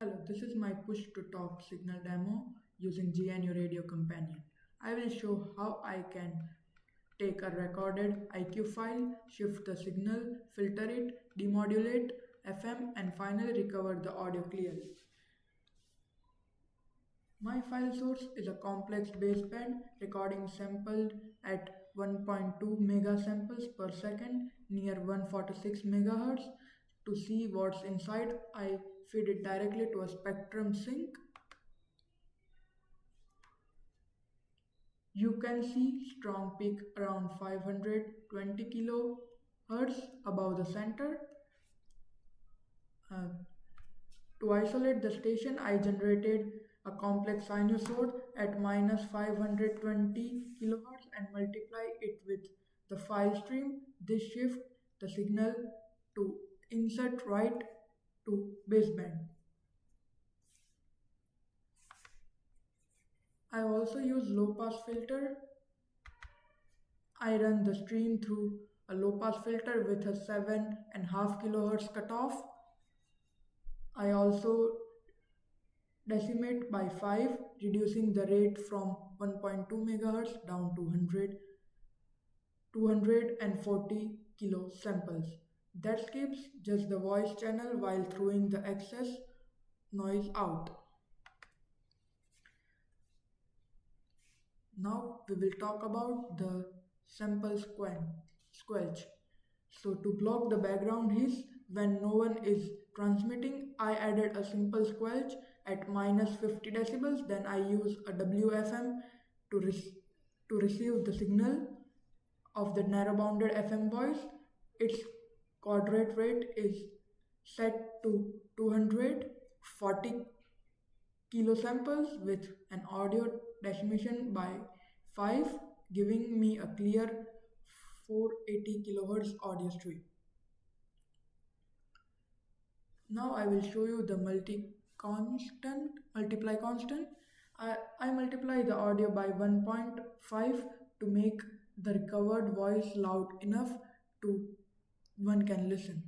Hello, this is my push to talk signal demo using GNU Radio Companion. I will show how I can take a recorded IQ file, shift the signal, filter it, demodulate FM, and finally recover the audio clearly. My file source is a complex baseband recording sampled at 1.2 megasamples per second near 146 megahertz. To see what's inside, I feed it directly to a Spectrum sync. You can see strong peak around 520 kilohertz above the center. Uh, to isolate the station, I generated a complex sinusoid at minus 520 kilohertz and multiply it with the file stream. This shift the signal to insert right to baseband. I also use low pass filter. I run the stream through a low pass filter with a 7.5 kilohertz cutoff. I also decimate by 5, reducing the rate from 1.2 megahertz down to 240 kilo samples. That skips just the voice channel while throwing the excess noise out. Now we will talk about the sample squelch. So to block the background hiss when no one is transmitting, I added a simple squelch at minus 50 decibels. Then I use a WFM to, to receive the signal of the narrow bounded FM voice. Its quadrate rate is set to 240 kilosamples with an audio decimation by 5, giving me a clear 480 kilohertz audio stream. Now I will show you the multiply constant. I multiply the audio by 1.5 to make the recovered voice loud enough to one can listen.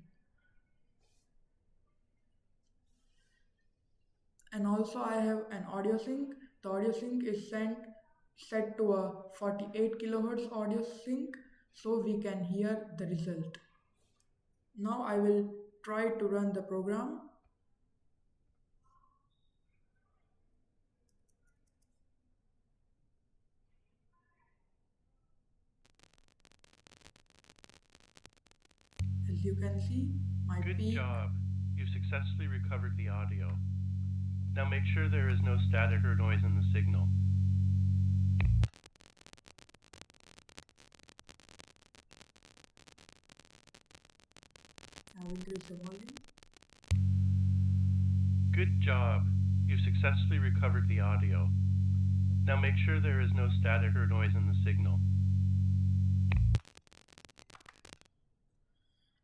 And also I have an audio sync. The audio sync is set to a 48 kilohertz audio sync so we can hear the result. Now I will try to run the program. As you can see, my Good peak. job. You successfully recovered the audio. Now make sure there is no static or noise in the signal. I will increase the volume. Good job. You successfully recovered the audio. Now make sure there is no static or noise in the signal.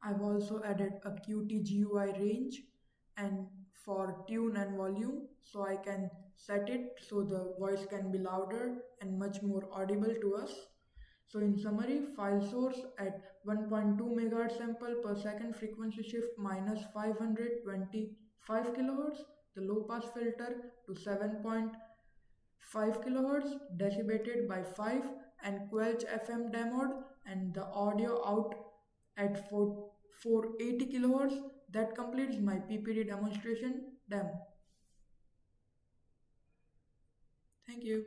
I've also added a Qt GUI range and for tune and volume so I can set it so the voice can be louder and much more audible to us. So in summary, file source at 1.2 megahertz sample per second frequency shift minus 525 kilohertz, the low pass filter to 7.5 kilohertz decimated by 5 and Quelch FM demoed and the audio out at 480 kilohertz. That completes my PPD demonstration demo. Thank you.